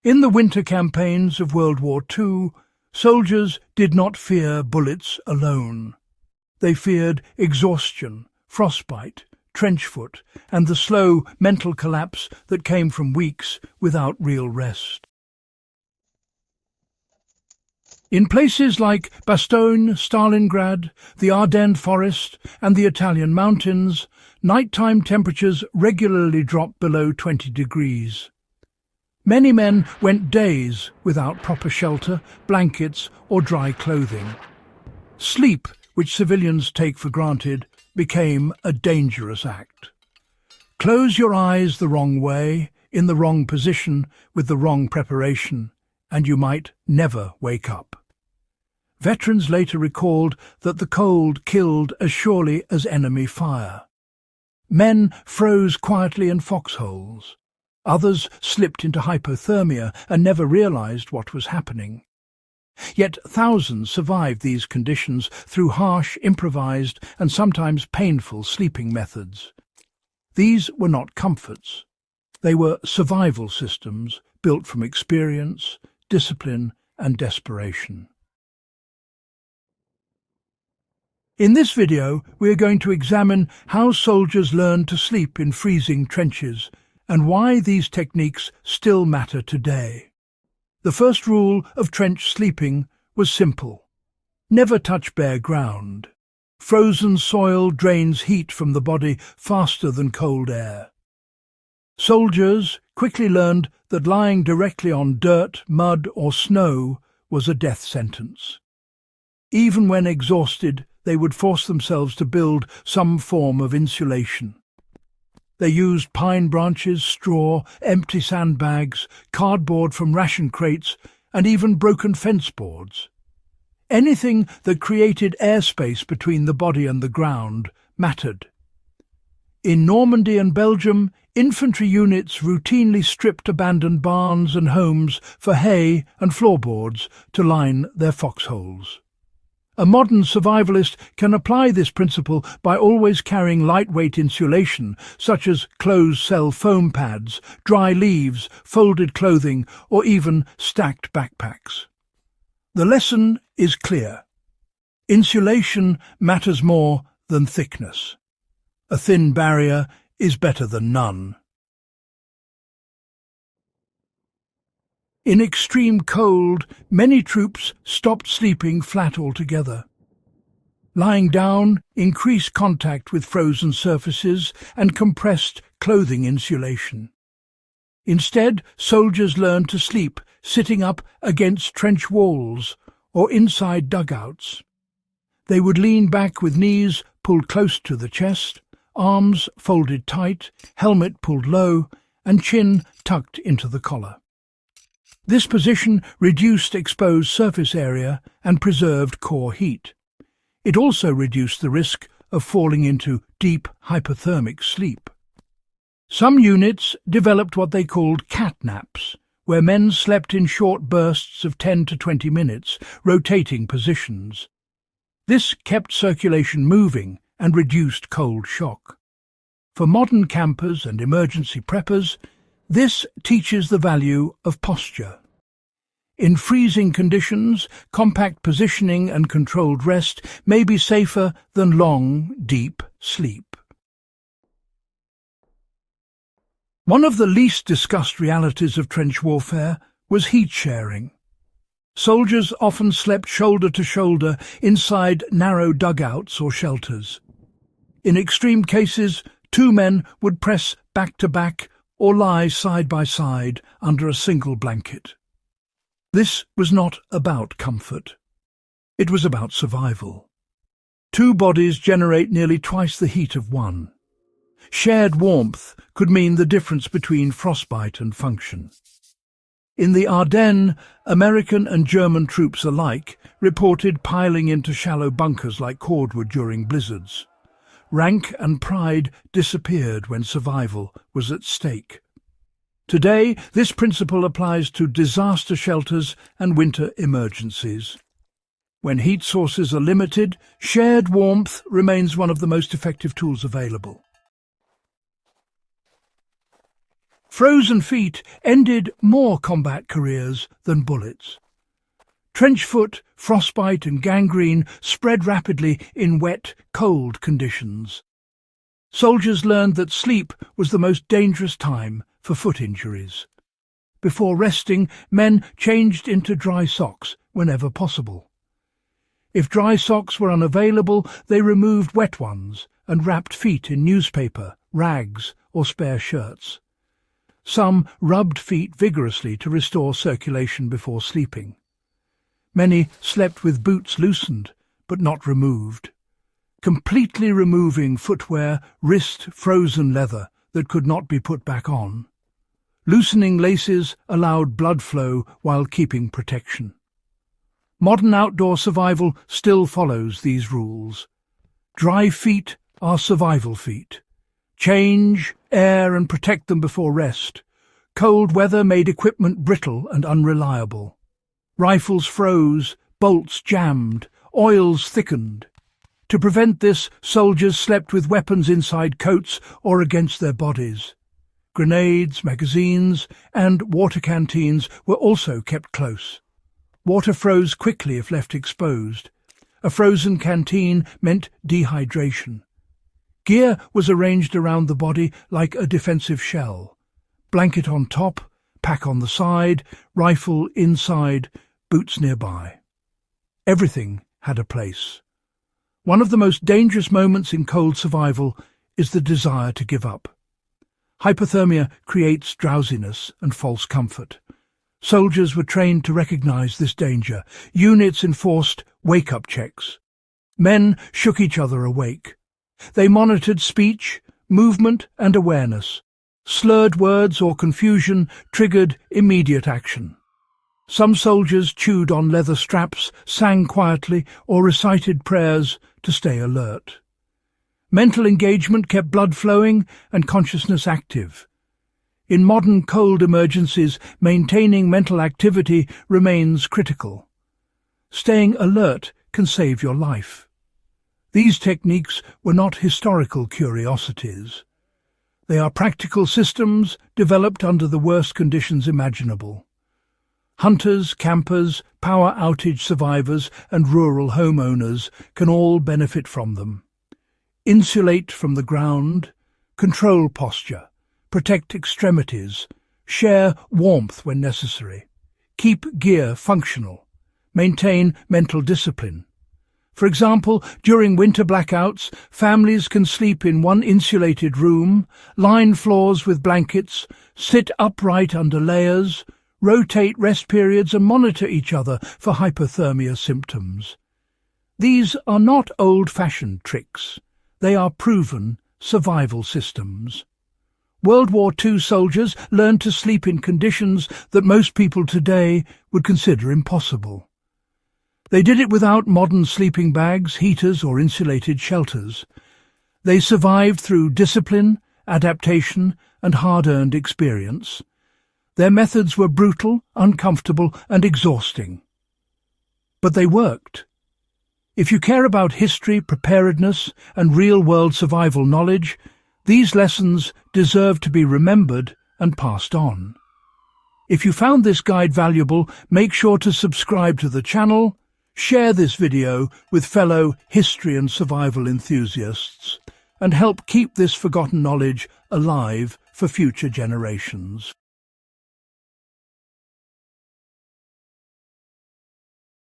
In the winter campaigns of World War II, soldiers did not fear bullets alone. They feared exhaustion, frostbite, trench foot, and the slow mental collapse that came from weeks without real rest. In places like Bastogne, Stalingrad, the Ardennes forest, and the Italian mountains, nighttime temperatures regularly dropped below 20 degrees. Many men went days without proper shelter, blankets, or dry clothing. Sleep, which civilians take for granted, became a dangerous act. Close your eyes the wrong way, in the wrong position, with the wrong preparation, and you might never wake up. Veterans later recalled that the cold killed as surely as enemy fire. Men froze quietly in foxholes. Others slipped into hypothermia and never realized what was happening. Yet thousands survived these conditions through harsh, improvised, and sometimes painful sleeping methods. These were not comforts. They were survival systems built from experience, discipline, and desperation. In this video, we are going to examine how soldiers learned to sleep in freezing trenches and why these techniques still matter today. The first rule of trench sleeping was simple. Never touch bare ground. Frozen soil drains heat from the body faster than cold air. Soldiers quickly learned that lying directly on dirt, mud, or snow was a death sentence. Even when exhausted, they would force themselves to build some form of insulation. They used pine branches, straw, empty sandbags, cardboard from ration crates, and even broken fence boards. Anything that created airspace between the body and the ground mattered. In Normandy and Belgium, infantry units routinely stripped abandoned barns and homes for hay and floorboards to line their foxholes. A modern survivalist can apply this principle by always carrying lightweight insulation, such as closed-cell foam pads, dry leaves, folded clothing, or even stacked backpacks. The lesson is clear. Insulation matters more than thickness. A thin barrier is better than none. In extreme cold, many troops stopped sleeping flat altogether. Lying down increased contact with frozen surfaces and compressed clothing insulation. Instead, soldiers learned to sleep sitting up against trench walls or inside dugouts. They would lean back with knees pulled close to the chest, arms folded tight, helmet pulled low, and chin tucked into the collar. This position reduced exposed surface area and preserved core heat. It also reduced the risk of falling into deep hypothermic sleep. Some units developed what they called cat naps, where men slept in short bursts of 10 to 20 minutes, rotating positions. This kept circulation moving and reduced cold shock. For modern campers and emergency preppers, this teaches the value of posture. In freezing conditions, compact positioning and controlled rest may be safer than long, deep sleep. One of the least discussed realities of trench warfare was heat sharing. Soldiers often slept shoulder to shoulder inside narrow dugouts or shelters. In extreme cases, two men would press back to back or lie side by side under a single blanket. This was not about comfort. It was about survival. Two bodies generate nearly twice the heat of one. Shared warmth could mean the difference between frostbite and function. In the Ardennes, American and German troops alike reported piling into shallow bunkers like cordwood during blizzards. Rank and pride disappeared when survival was at stake. Today, this principle applies to disaster shelters and winter emergencies. When heat sources are limited, shared warmth remains one of the most effective tools available. Frozen feet ended more combat careers than bullets. Trench foot, frostbite and gangrene spread rapidly in wet, cold conditions. Soldiers learned that sleep was the most dangerous time for foot injuries. Before resting, men changed into dry socks whenever possible. If dry socks were unavailable, they removed wet ones and wrapped feet in newspaper, rags or spare shirts. Some rubbed feet vigorously to restore circulation before sleeping. Many slept with boots loosened, but not removed. Completely removing footwear risked frozen leather that could not be put back on. Loosening laces allowed blood flow while keeping protection. Modern outdoor survival still follows these rules. Dry feet are survival feet. Change, air and protect them before rest. Cold weather made equipment brittle and unreliable. Rifles froze, bolts jammed, oils thickened. To prevent this, soldiers slept with weapons inside coats or against their bodies. Grenades, magazines, and water canteens were also kept close. Water froze quickly if left exposed. A frozen canteen meant dehydration. Gear was arranged around the body like a defensive shell. Blanket on top, pack on the side, rifle inside, boots nearby. Everything had a place. One of the most dangerous moments in cold survival is the desire to give up. Hypothermia creates drowsiness and false comfort. Soldiers were trained to recognize this danger. Units enforced wake-up checks. Men shook each other awake. They monitored speech, movement and awareness. Slurred words or confusion triggered immediate action. Some soldiers chewed on leather straps, sang quietly, or recited prayers to stay alert. Mental engagement kept blood flowing and consciousness active. In modern cold emergencies, maintaining mental activity remains critical. Staying alert can save your life. These techniques were not historical curiosities. They are practical systems developed under the worst conditions imaginable. Hunters, campers, power outage survivors, and rural homeowners can all benefit from them. Insulate from the ground, control posture, protect extremities, share warmth when necessary, keep gear functional, maintain mental discipline. For example, during winter blackouts, families can sleep in one insulated room, line floors with blankets, sit upright under layers, rotate rest periods and monitor each other for hypothermia symptoms. These are not old-fashioned tricks. They are proven survival systems. World War II soldiers learned to sleep in conditions that most people today would consider impossible. They did it without modern sleeping bags, heaters or insulated shelters. They survived through discipline, adaptation and hard-earned experience. Their methods were brutal, uncomfortable and exhausting. But they worked. If you care about history, preparedness and real-world survival knowledge, these lessons deserve to be remembered and passed on. If you found this guide valuable, make sure to subscribe to the channel, share this video with fellow history and survival enthusiasts, and help keep this forgotten knowledge alive for future generations.